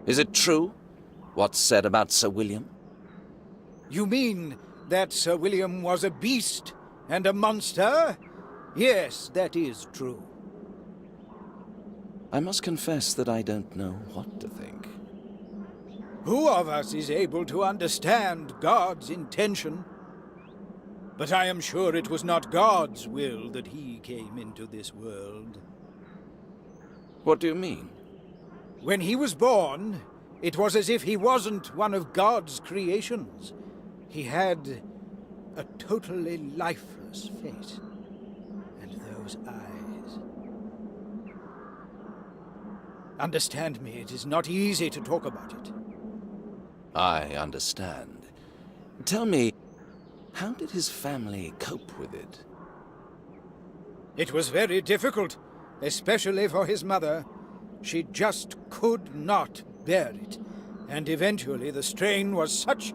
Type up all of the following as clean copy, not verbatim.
Is it true, what's said about Sir William? You mean that Sir William was a beast and a monster? Yes, that is true. I must confess that I don't know what to think. Who of us is able to understand God's intention? But I am sure it was not God's will that he came into this world. What do you mean? When he was born, it was as if he wasn't one of God's creations. He had a totally lifeless face. And those eyes. Understand me, it is not easy to talk about it. I understand. Tell me, how did his family cope with it? It was very difficult, especially for his mother. She just could not bear it, and eventually the strain was such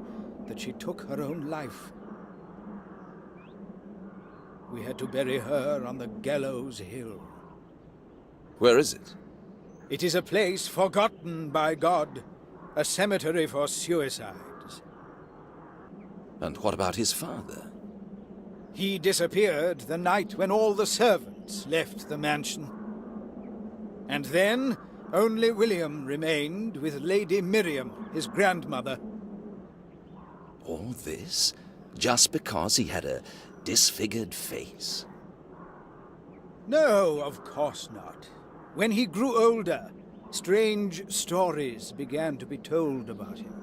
that she took her own life. We had to bury her on the Gallows Hill. Where is it? It is a place forgotten by God, a cemetery for suicides. And what about his father? He disappeared the night when all the servants left the mansion. And then only William remained with Lady Miriam, his grandmother. All this just because he had a disfigured face? No, of course not. When he grew older, strange stories began to be told about him.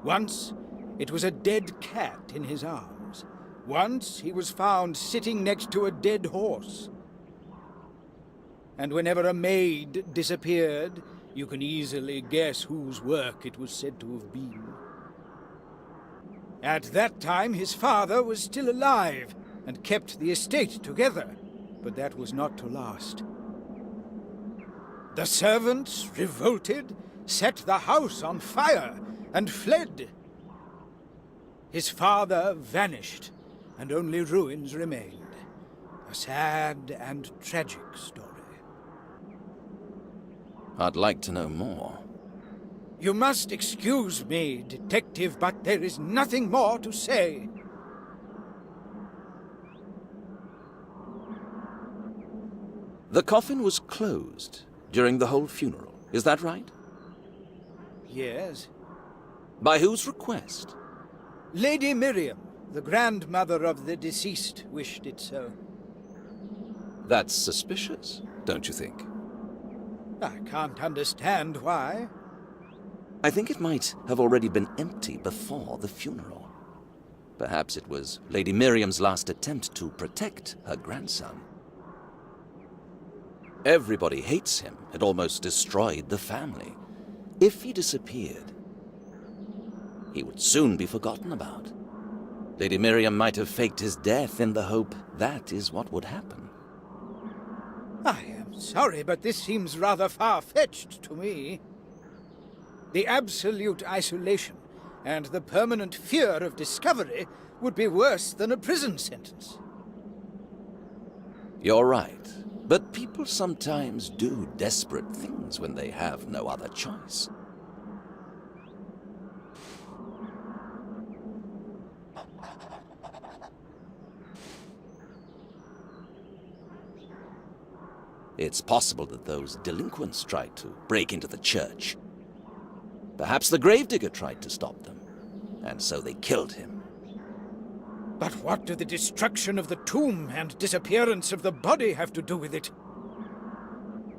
Once, it was a dead cat in his arms. Once, he was found sitting next to a dead horse. And whenever a maid disappeared, you can easily guess whose work it was said to have been. At that time, his father was still alive and kept the estate together, but that was not to last. The servants revolted, set the house on fire, and fled. His father vanished, and only ruins remained. A sad and tragic story. I'd like to know more. You must excuse me, Detective, but there is nothing more to say. The coffin was closed during the whole funeral, is that right? Yes. By whose request? Lady Miriam, the grandmother of the deceased, wished it so. That's suspicious, don't you think? I can't understand why. I think it might have already been empty before the funeral. Perhaps it was Lady Miriam's last attempt to protect her grandson. Everybody hates him. It almost destroyed the family. If he disappeared, he would soon be forgotten about. Lady Miriam might have faked his death in the hope that is what would happen. I am sorry, but this seems rather far-fetched to me. The absolute isolation and the permanent fear of discovery would be worse than a prison sentence. You're right, but people sometimes do desperate things when they have no other choice. It's possible that those delinquents tried to break into the church. Perhaps the gravedigger tried to stop them, and so they killed him. But what do the destruction of the tomb and disappearance of the body have to do with it?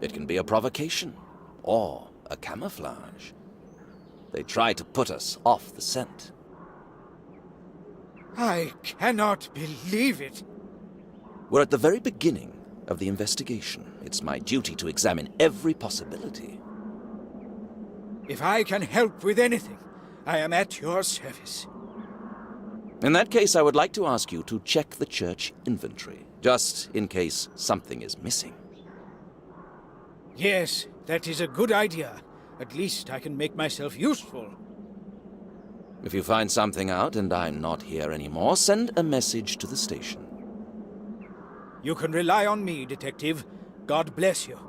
It can be a provocation, or a camouflage. They try to put us off the scent. I cannot believe it. We're at the very beginning of the investigation. It's my duty to examine every possibility. If I can help with anything, I am at your service. In that case, I would like to ask you to check the church inventory, just in case something is missing. Yes, that is a good idea. At least I can make myself useful. If you find something out and I'm not here anymore, send a message to the station. You can rely on me, Detective. God bless you.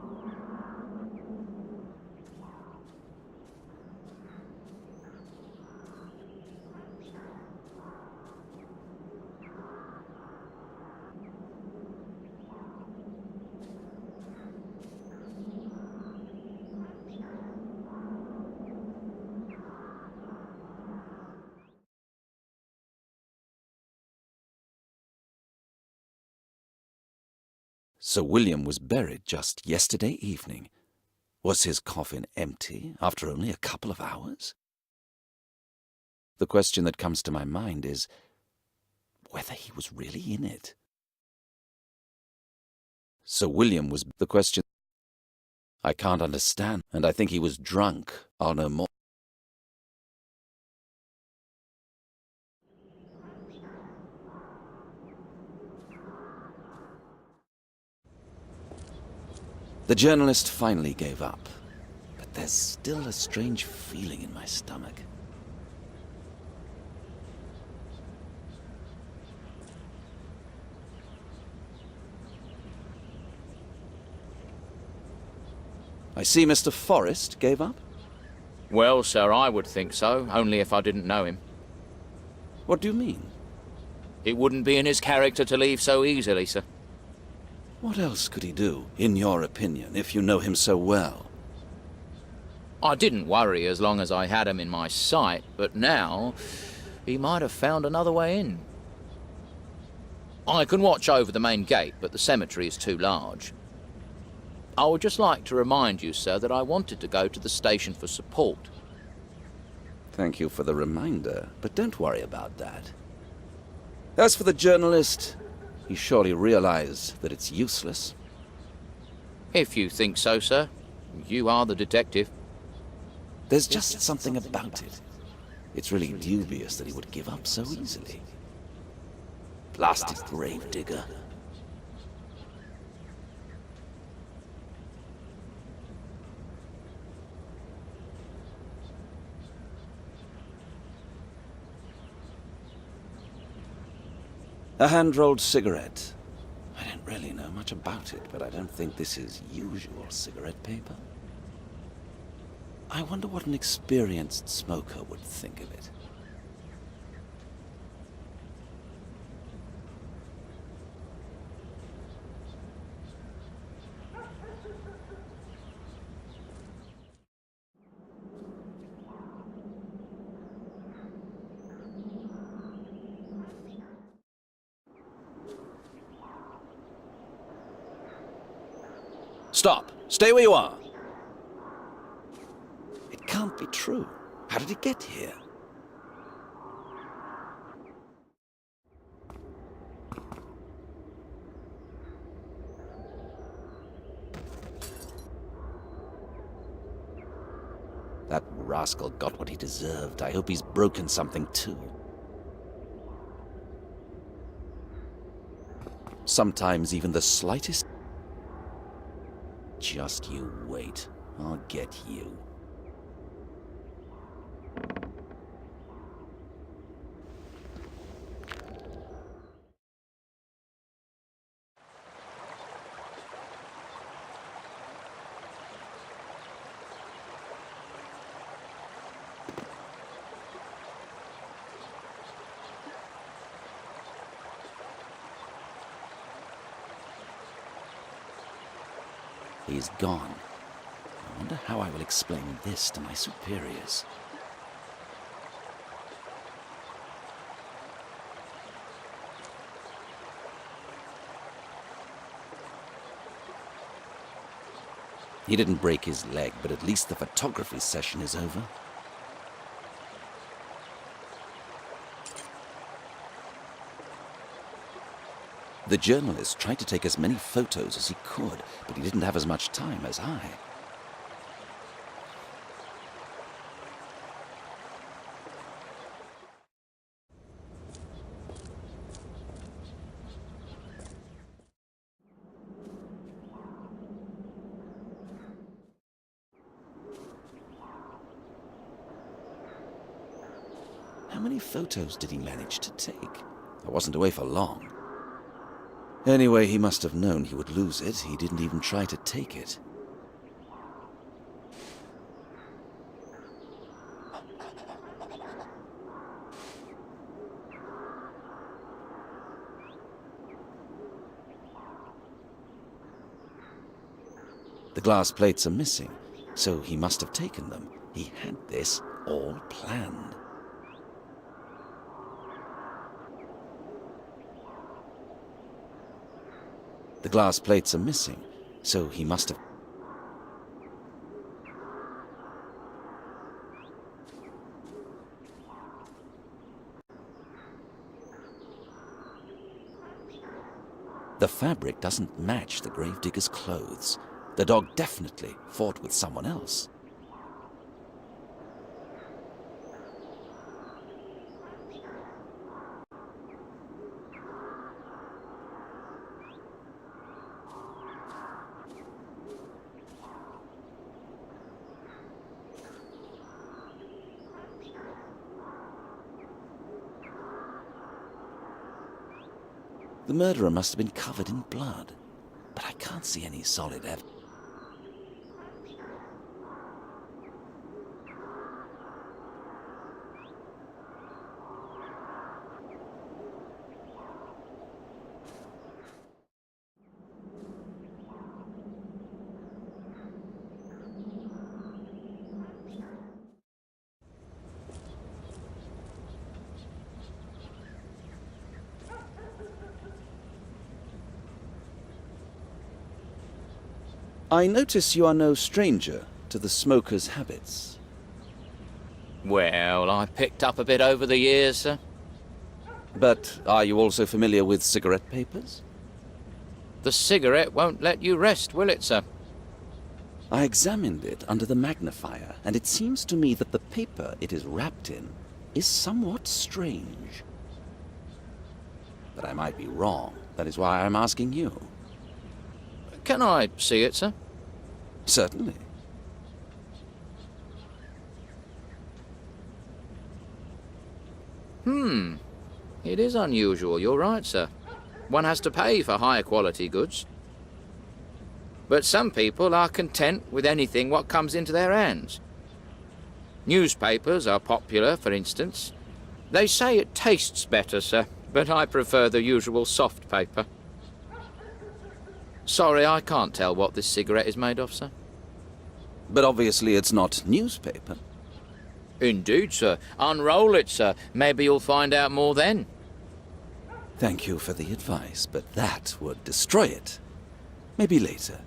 Sir William was buried just yesterday evening. Was his coffin empty after only a couple of hours? The question that comes to my mind is whether he was really in it. Sir William was the question. I can't understand, and I think he was drunk. I'll know more. The journalist finally gave up, but there's still a strange feeling in my stomach. I see Mr. Forrest gave up? Well, sir, I would think so, only if I didn't know him. What do you mean? It wouldn't be in his character to leave so easily, sir. What else could he do, in your opinion, if you know him so well? I didn't worry as long as I had him in my sight, but now he might have found another way in. I can watch over the main gate, but the cemetery is too large. I would just like to remind you, sir, that I wanted to go to the station for support. Thank you for the reminder, but don't worry about that. As for the journalist, he surely realized that it's useless. If you think so, sir. You are the detective. There's just something about it. It's really dubious that he would give up so easily. Blasted gravedigger. A hand-rolled cigarette. I don't really know much about it, but I don't think this is usual cigarette paper. I wonder what an experienced smoker would think of it. Stop! Stay where you are! It can't be true. How did he get here? That rascal got what he deserved. I hope he's broken something too. Sometimes even the slightest... Just you wait. I'll get you. He's gone. I wonder how I will explain this to my superiors. He didn't break his leg, but at least the photography session is over. The journalist tried to take as many photos as he could, but he didn't have as much time as I. How many photos did he manage to take? I wasn't away for long. Anyway, he must have known he would lose it. He didn't even try to take it. The glass plates are missing, so he must have taken them. He had this all planned. The glass plates are missing, so he must have... The fabric doesn't match the gravedigger's clothes. The dog definitely fought with someone else. The murderer must have been covered in blood, but I can't see any solid evidence. I notice you are no stranger to the smoker's habits. Well, I picked up a bit over the years, sir. But are you also familiar with cigarette papers? The cigarette won't let you rest, will it, sir? I examined it under the magnifier, and it seems to me that the paper it is wrapped in is somewhat strange. But I might be wrong. That is why I'm asking you. Can I see it, sir? Certainly. It is unusual, you're right, sir. One has to pay for higher quality goods. But some people are content with anything what comes into their hands. Newspapers are popular, for instance. They say it tastes better, sir, but I prefer the usual soft paper. Sorry, I can't tell what this cigarette is made of, sir. But obviously it's not newspaper. Indeed, sir. Unroll it, sir. Maybe you'll find out more then. Thank you for the advice, but that would destroy it. Maybe later.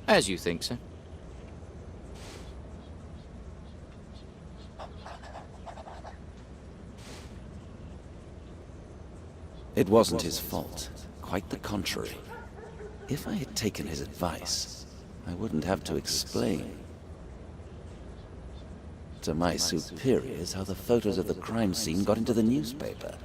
As you think, sir. It wasn't his fault. Quite the contrary. If I had taken his advice, I wouldn't have to explain to my superiors how the photos of the crime scene got into the newspaper.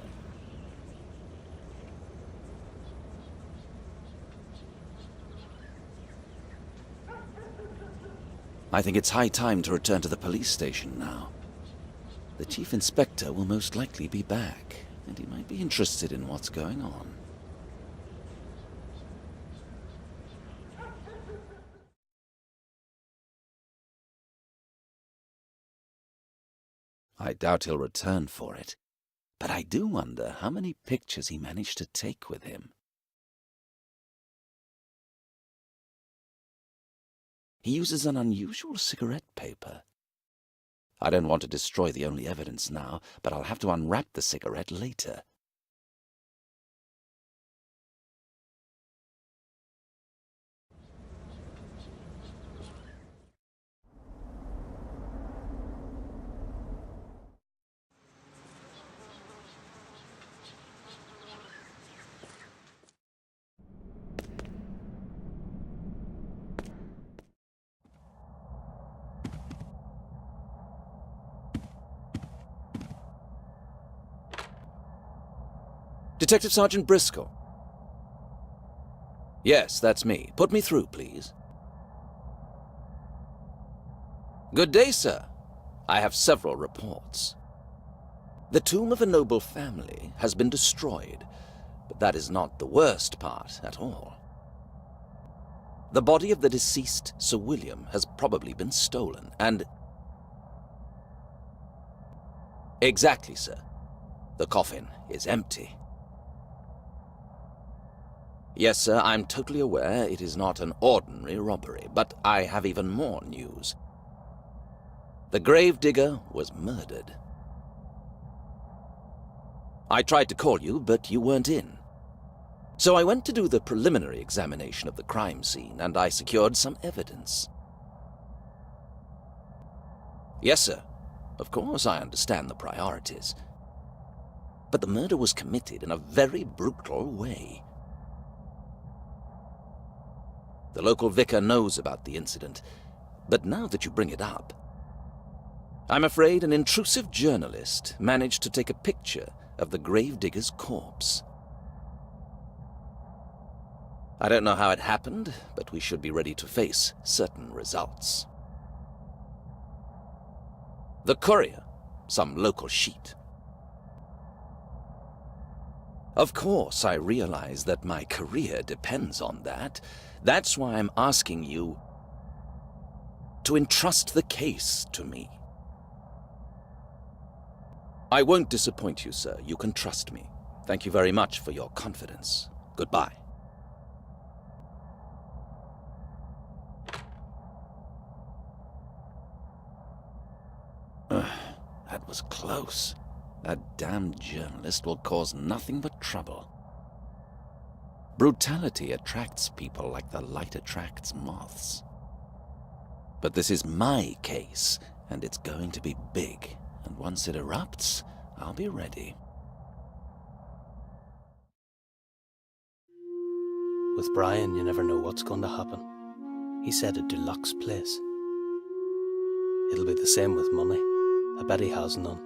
I think it's high time to return to the police station now. The chief inspector will most likely be back, and he might be interested in what's going on. I doubt he'll return for it, but I do wonder how many pictures he managed to take with him. He uses an unusual cigarette paper. I don't want to destroy the only evidence now, but I'll have to unwrap the cigarette later. Detective Sergeant Briscoe. Yes, that's me. Put me through, please. Good day, sir. I have several reports. The tomb of a noble family has been destroyed, but that is not the worst part at all. The body of the deceased Sir William has probably been stolen, and... Exactly, sir. The coffin is empty. Yes, sir, I'm totally aware it is not an ordinary robbery, but I have even more news. The gravedigger was murdered. I tried to call you, but you weren't in. So I went to do the preliminary examination of the crime scene, and I secured some evidence. Yes, sir. Of course, I understand the priorities. But the murder was committed in a very brutal way. The local vicar knows about the incident, but now that you bring it up, I'm afraid an intrusive journalist managed to take a picture of the gravedigger's corpse. I don't know how it happened, but we should be ready to face certain results. The Courier, some local sheet. Of course, I realize that my career depends on that. That's why I'm asking you to entrust the case to me. I won't disappoint you, sir. You can trust me. Thank you very much for your confidence. Goodbye. That was close. That damned journalist will cause nothing but trouble. Brutality attracts people like the light attracts moths. But this is my case, and it's going to be big. And once it erupts, I'll be ready. With Brian, you never know what's going to happen. He said a deluxe place. It'll be the same with money. I bet he has none.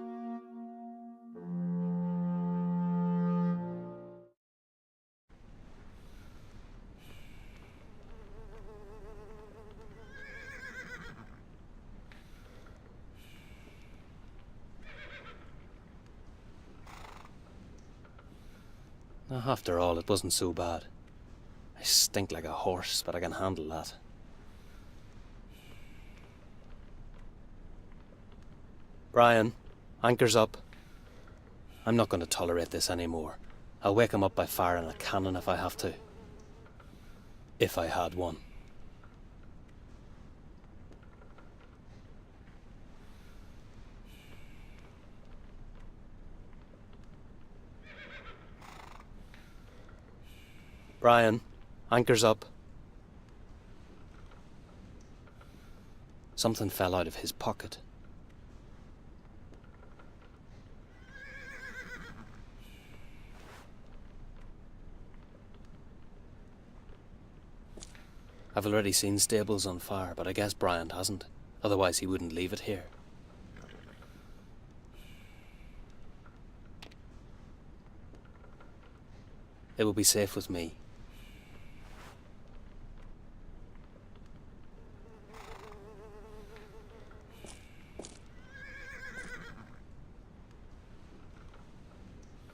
After all, it wasn't so bad. I stink like a horse, but I can handle that. Brian, anchor's up. I'm not going to tolerate this anymore. I'll wake him up by firing a cannon if I have to. If I had one. Brian, anchor's up. Something fell out of his pocket. I've already seen stables on fire, but I guess Brian hasn't. Otherwise he wouldn't leave it here. It will be safe with me.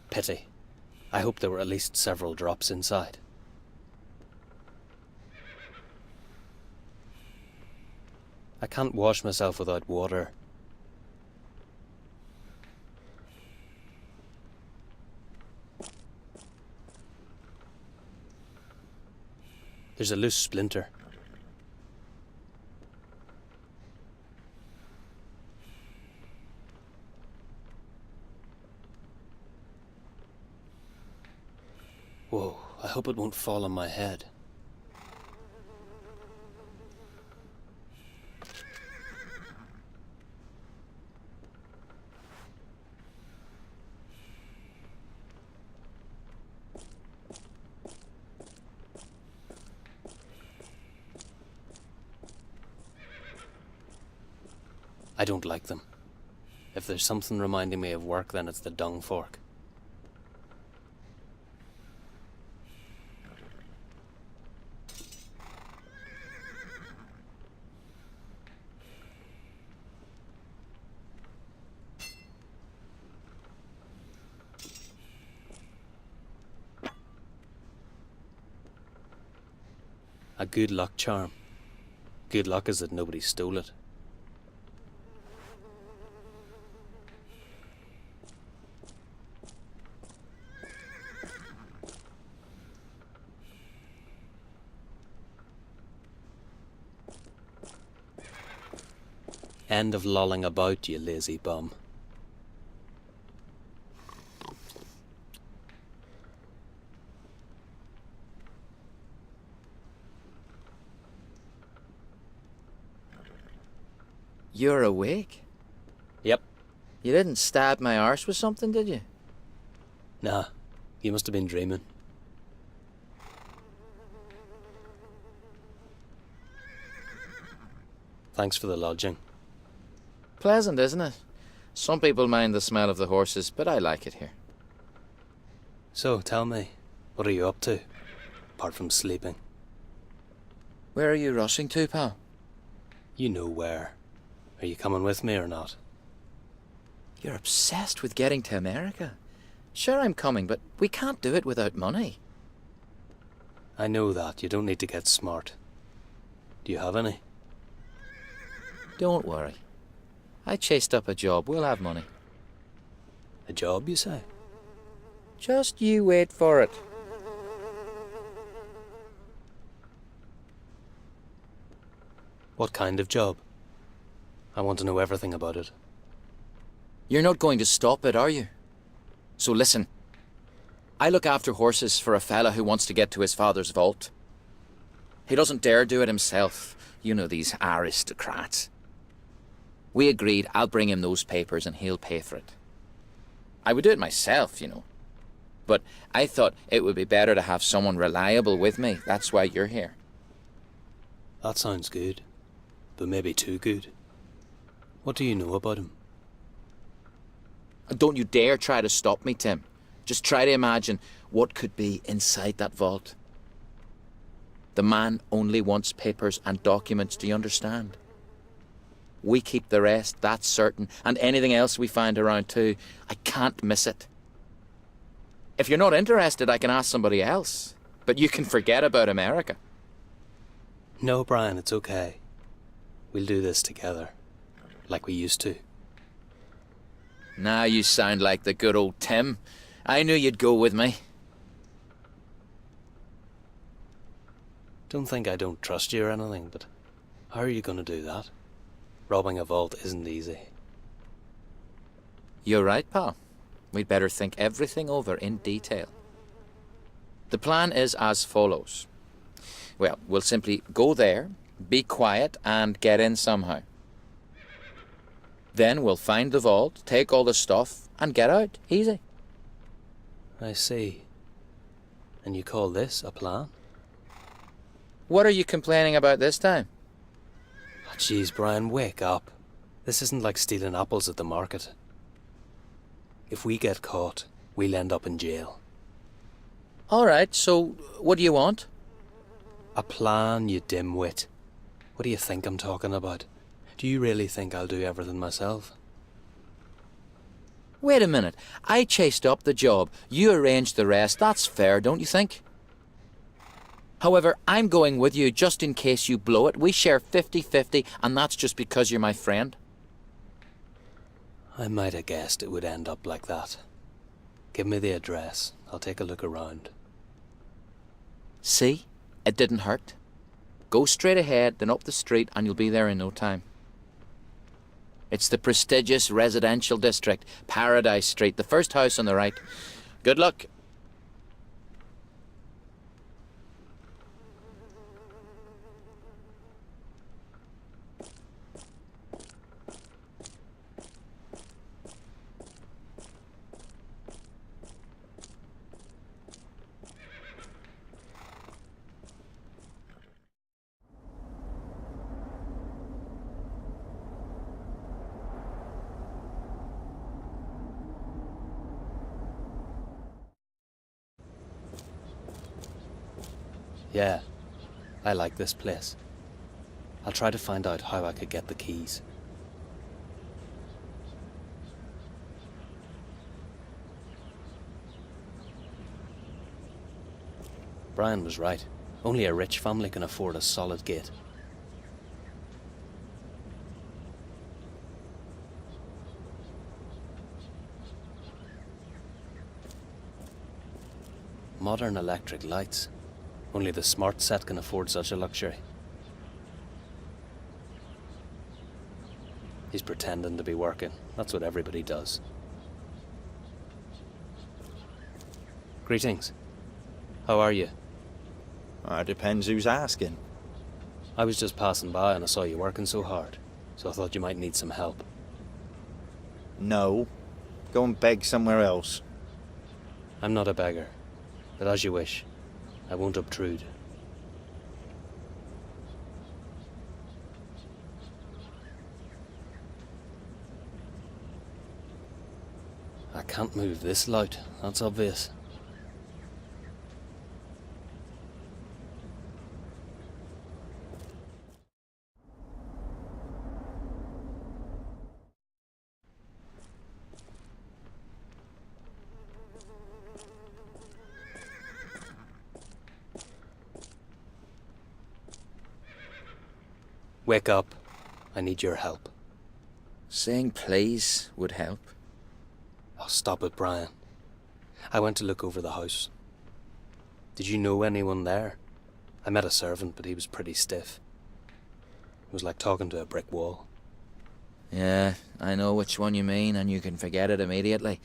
Pity. I hope there were at least several drops inside. I can't wash myself without water. There's a loose splinter. Whoa, I hope it won't fall on my head. I don't like them. If there's something reminding me of work, then it's the dung fork. A good luck charm. Good luck is that nobody stole it. End of lolling about, you lazy bum. You're awake? Yep. You didn't stab my arse with something, did you? Nah, you must have been dreaming. Thanks for the lodging. Pleasant, isn't it? Some people mind the smell of the horses, but I like it here. So, tell me, what are you up to? Apart from sleeping. Where are you rushing to, pal? You know where. Are you coming with me or not? You're obsessed with getting to America. Sure, I'm coming, but we can't do it without money. I know that. You don't need to get smart. Do you have any? Don't worry. I chased up a job. We'll have money. A job, you say? Just you wait for it. What kind of job? I want to know everything about it. You're not going to stop it, are you? So listen. I look after horses for a fella who wants to get to his father's vault. He doesn't dare do it himself. You know these aristocrats. We agreed I'll bring him those papers and he'll pay for it. I would do it myself, you know. But I thought it would be better to have someone reliable with me. That's why you're here. That sounds good. But maybe too good. What do you know about him? Don't you dare try to stop me, Tim. Just try to imagine what could be inside that vault. The man only wants papers and documents, do you understand? We keep the rest, that's certain, and anything else we find around too. I can't miss it. If you're not interested, I can ask somebody else. But you can forget about America. No, Brian, it's okay. We'll do this together, like we used to. Now you sound like the good old Tim. I knew you'd go with me. Don't think I don't trust you or anything, but how are you going to do that? Robbing a vault isn't easy. You're right, pal. We'd better think everything over in detail. The plan is as follows. Well, we'll simply go there, be quiet, and get in somehow. Then we'll find the vault, take all the stuff, and get out. Easy. I see. And you call this a plan? What are you complaining about this time? Oh, jeez, Brian, wake up. This isn't like stealing apples at the market. If we get caught, we'll end up in jail. All right, so what do you want? A plan, you dimwit. What do you think I'm talking about? Do you really think I'll do everything myself? Wait a minute. I chased up the job. You arranged the rest. That's fair, don't you think? However, I'm going with you just in case you blow it. We share 50-50, and that's just because you're my friend. I might have guessed it would end up like that. Give me the address. I'll take a look around. See? It didn't hurt. Go straight ahead, then up the street, and you'll be there in no time. It's the prestigious residential district, Paradise Street, the first house on the right. Good luck. Yeah, I like this place. I'll try to find out how I could get the keys. Brian was right. Only a rich family can afford a solid gate. Modern electric lights. Only the smart set can afford such a luxury. He's pretending to be working. That's what everybody does. Greetings. How are you? Depends who's asking. I was just passing by and I saw you working so hard. so I thought you might need some help. No. Go and beg somewhere else. I'm not a beggar, but as you wish. I won't obtrude. I can't move this lout, that's obvious. Wake up. I need your help. Saying please would help. Oh, stop it, Brian. I went to look over the house. Did you know anyone there? I met a servant, but he was pretty stiff. It was like talking to a brick wall. Yeah, I know which one you mean, and you can forget it immediately.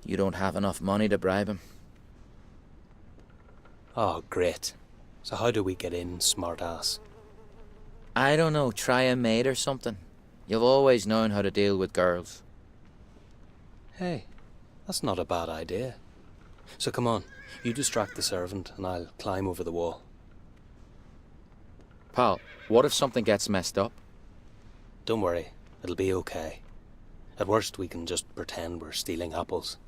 You don't have enough money to bribe him. Oh, great. So how do we get in, smart ass? I don't know, try a maid or something. You've always known how to deal with girls. Hey, that's not a bad idea. So come on, you distract the servant and I'll climb over the wall. Pal, what if something gets messed up? Don't worry, it'll be okay. At worst, we can just pretend we're stealing apples.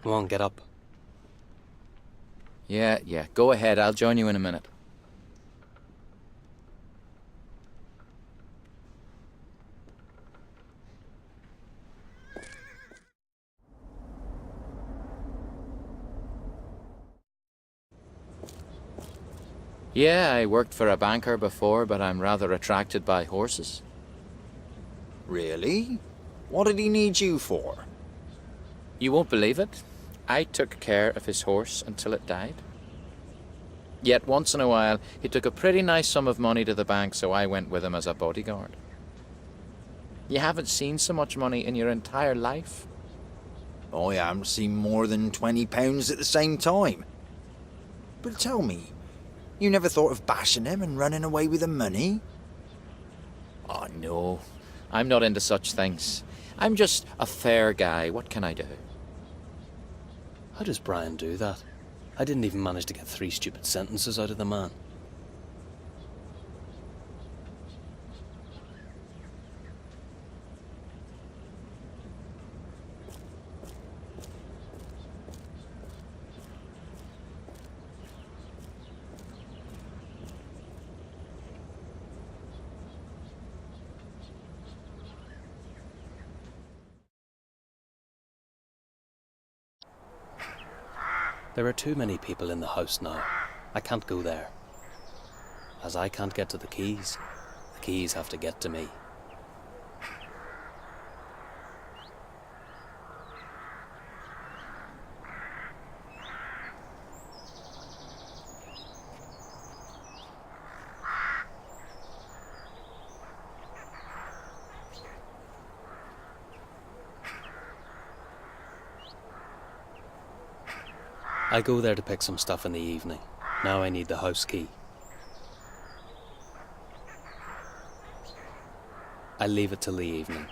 Come on, get up. Yeah, go ahead, I'll join you in a minute. Yeah, I worked for a banker before, but I'm rather attracted by horses. Really? What did he need you for? You won't believe it. I took care of his horse until it died. Yet once in a while, he took a pretty nice sum of money to the bank, so I went with him as a bodyguard. You haven't seen so much money in your entire life? I haven't seen more than £20 at the same time. But tell me, you never thought of bashing him and running away with the money? Oh, no. I'm not into such things. I'm just a fair guy. What can I do? How does Brian do that? I didn't even manage to get 3 stupid sentences out of the man. There are too many people in the house now. I can't go there. As I can't get to the keys have to get to me. I go there to pick some stuff in the evening. Now I need the house key. I leave it till the evening.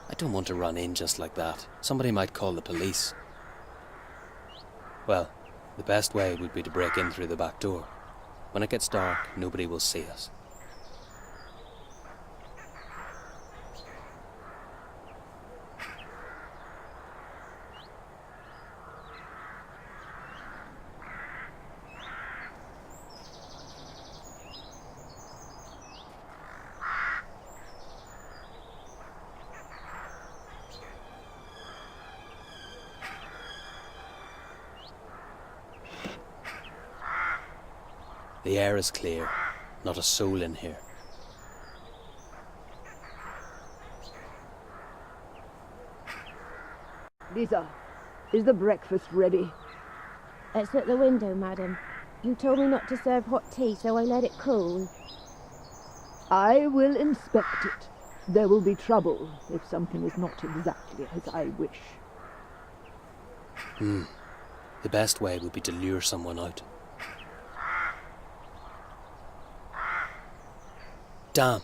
I don't want to run in just like that. Somebody might call the police. Well, the best way would be to break in through the back door. When it gets dark, nobody will see us. The air is clear, not a soul in here. Lisa, is the breakfast ready? It's at the window, madam. You told me not to serve hot tea, so I let it cool. I will inspect it. There will be trouble if something is not exactly as I wish. The best way would be to lure someone out. Damn,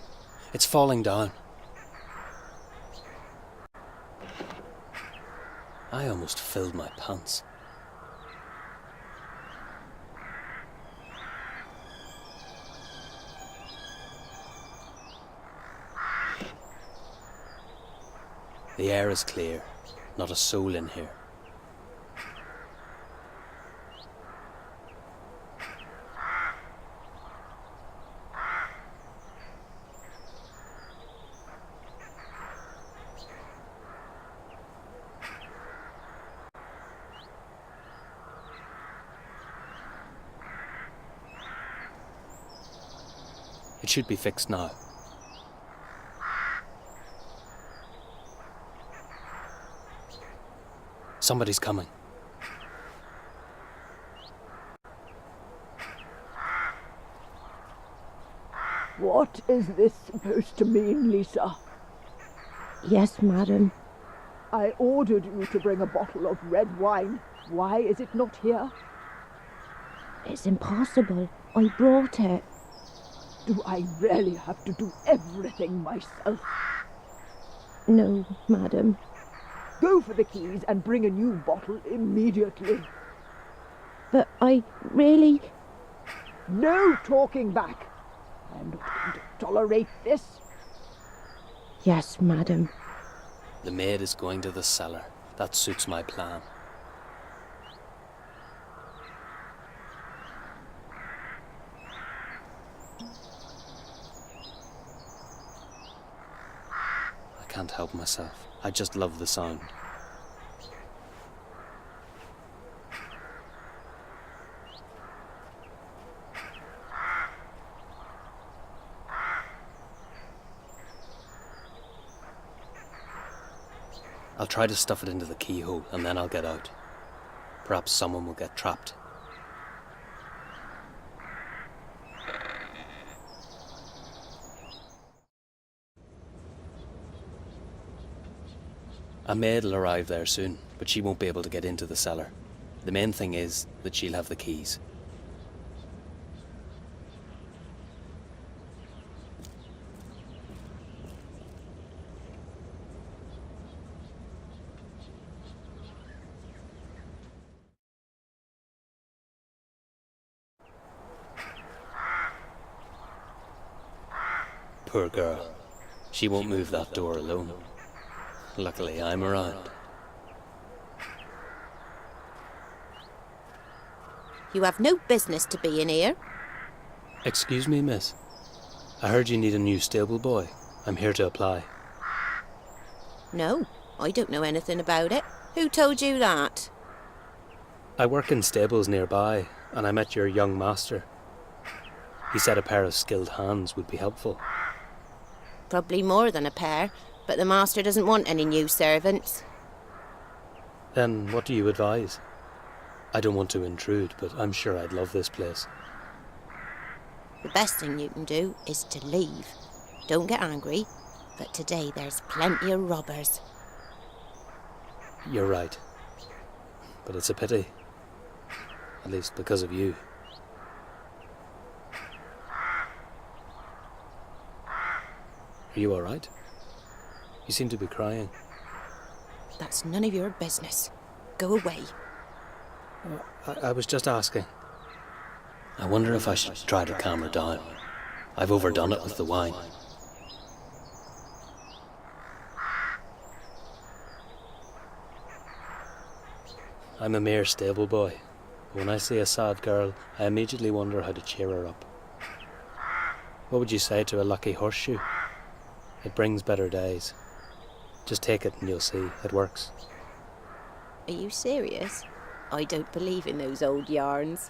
it's falling down. I almost filled my pants. The air is clear, not a soul in here. It should be fixed now. Somebody's coming. What is this supposed to mean, Lisa? Yes, madam. I ordered you to bring a bottle of red wine. Why is it not here? It's impossible. I brought it. Do I really have to do everything myself? No, madam. Go for the keys and bring a new bottle immediately. But I really... No talking back. I'm not going to tolerate this. Yes, madam. The maid is going to the cellar. That suits my plan. I can't help myself. I just love the sound. I'll try to stuff it into the keyhole and then I'll get out. Perhaps someone will get trapped. A maid'll arrive there soon, but she won't be able to get into the cellar. The main thing is that she'll have the keys. Poor girl. She won't move that door alone. Luckily, I'm around. You have no business to be in here. Excuse me, miss. I heard you need a new stable boy. I'm here to apply. No, I don't know anything about it. Who told you that? I work in stables nearby, and I met your young master. He said a pair of skilled hands would be helpful. Probably more than a pair, but the master doesn't want any new servants. Then what do you advise? I don't want to intrude, but I'm sure I'd love this place. The best thing you can do is to leave. Don't get angry, but today there's plenty of robbers. You're right. But it's a pity. At least because of you. Are you all right? You seem to be crying. That's none of your business. Go away. I was just asking. I wonder if I should try to calm her down. I've overdone it with the wine. I'm a mere stable boy. When I see a sad girl, I immediately wonder how to cheer her up. What would you say to a lucky horseshoe? It brings better days. Just take it and you'll see, it works. Are you serious? I don't believe in those old yarns.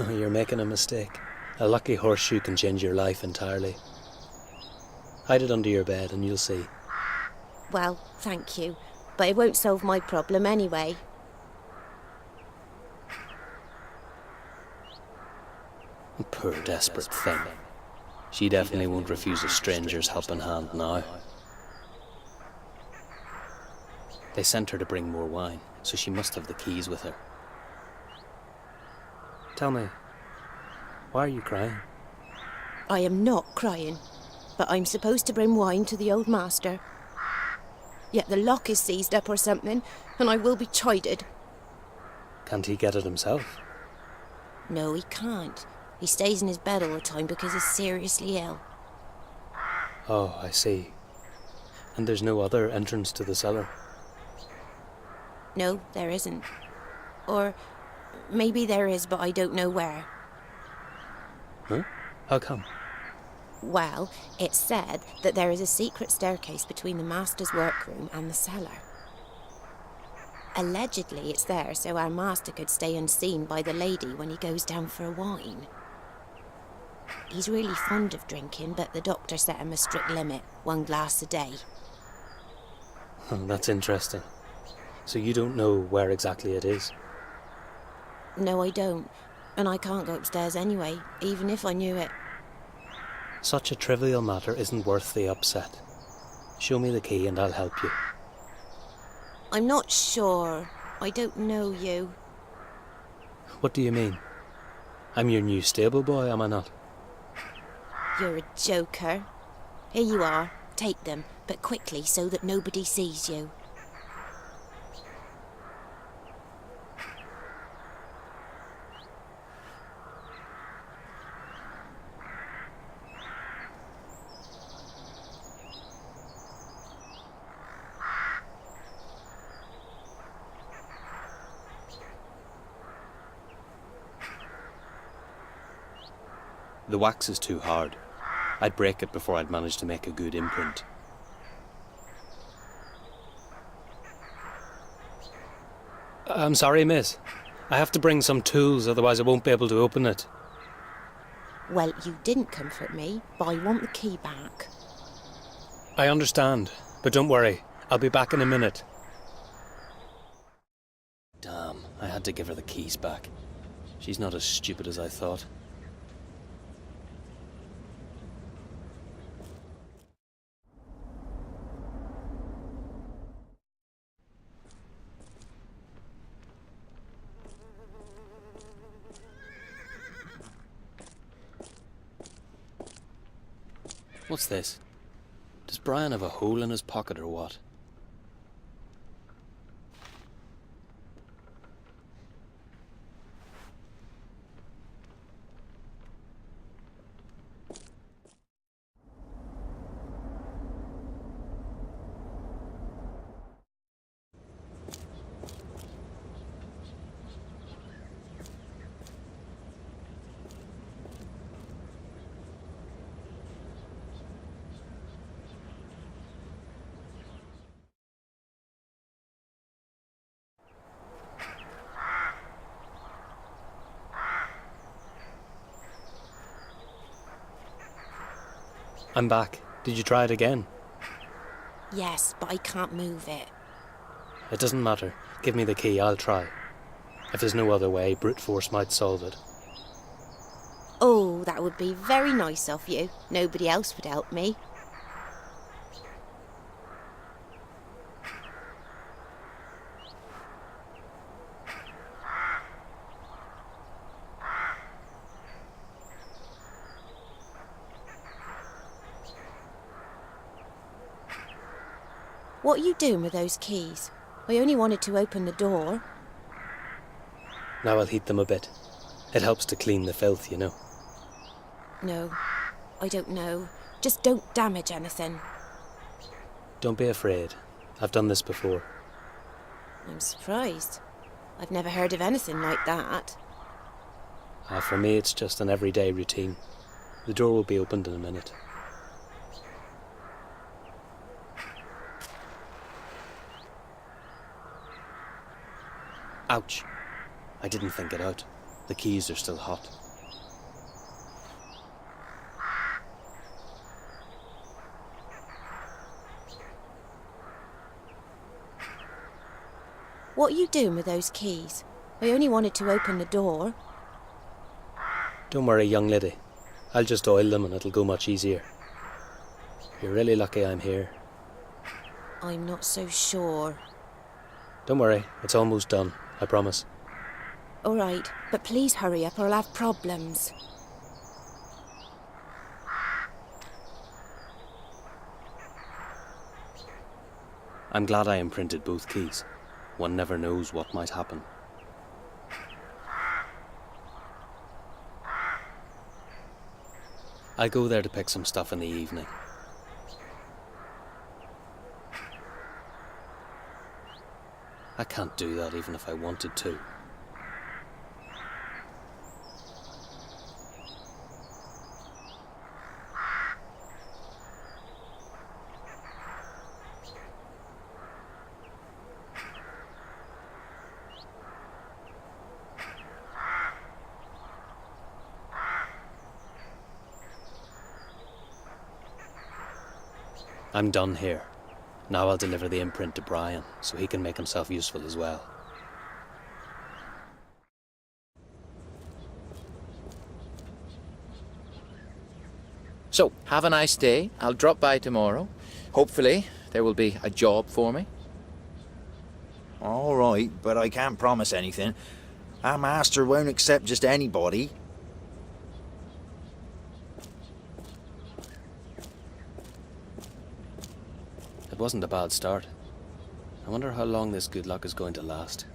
You're making a mistake. A lucky horseshoe can change your life entirely. Hide it under your bed and you'll see. Well, thank you, but it won't solve my problem anyway. Poor desperate thing. She definitely won't refuse a stranger's helping hand now. They sent her to bring more wine, so she must have the keys with her. Tell me, why are you crying? I am not crying, but I'm supposed to bring wine to the old master. Yet the lock is seized up or something, and I will be chided. Can't he get it himself? No, he can't. He stays in his bed all the time because he's seriously ill. Oh, I see. And there's no other entrance to the cellar? No, there isn't. Or maybe there is, but I don't know where. Huh? How come? Well, it's said that there is a secret staircase between the master's workroom and the cellar. Allegedly, it's there so our master could stay unseen by the lady when he goes down for a wine. He's really fond of drinking, but the doctor set him a strict limit, 1 glass a day. Oh, that's interesting. So you don't know where exactly it is? No, I don't. And I can't go upstairs anyway, even if I knew it. Such a trivial matter isn't worth the upset. Show me the key and I'll help you. I'm not sure. I don't know you. What do you mean? I'm your new stable boy, am I not? You're a joker. Here you are. Take them, but quickly so that nobody sees you. The wax is too hard. I'd break it before I'd manage to make a good imprint. I'm sorry, miss. I have to bring some tools, otherwise I won't be able to open it. Well, you didn't comfort me, but I want the key back. I understand, but don't worry. I'll be back in a minute. Damn, I had to give her the keys back. She's not as stupid as I thought. What's this? Does Brian have a hole in his pocket or what? I'm back. Did you try it again? Yes, but I can't move it. It doesn't matter. Give me the key, I'll try. If there's no other way, brute force might solve it. Oh, that would be very nice of you. Nobody else would help me. What are you doing with those keys? I only wanted to open the door. Now I'll heat them a bit. It helps to clean the filth, you know. No, I don't know. Just don't damage anything. Don't be afraid. I've done this before. I'm surprised. I've never heard of anything like that. For me, it's just an everyday routine. The door will be opened in a minute. Ouch. I didn't think it out. The keys are still hot. What are you doing with those keys? I only wanted to open the door. Don't worry, young lady. I'll just oil them and it'll go much easier. You're really lucky I'm here. I'm not so sure. Don't worry, it's almost done, I promise. All right, but please hurry up or I'll have problems. I'm glad I imprinted both keys. One never knows what might happen. I'll go there to pick some stuff in the evening. I can't do that even if I wanted to. I'm done here. Now I'll deliver the imprint to Brian, so he can make himself useful as well. So, have a nice day. I'll drop by tomorrow. Hopefully, there will be a job for me. All right, but I can't promise anything. Our master won't accept just anybody. It wasn't a bad start. I wonder how long this good luck is going to last.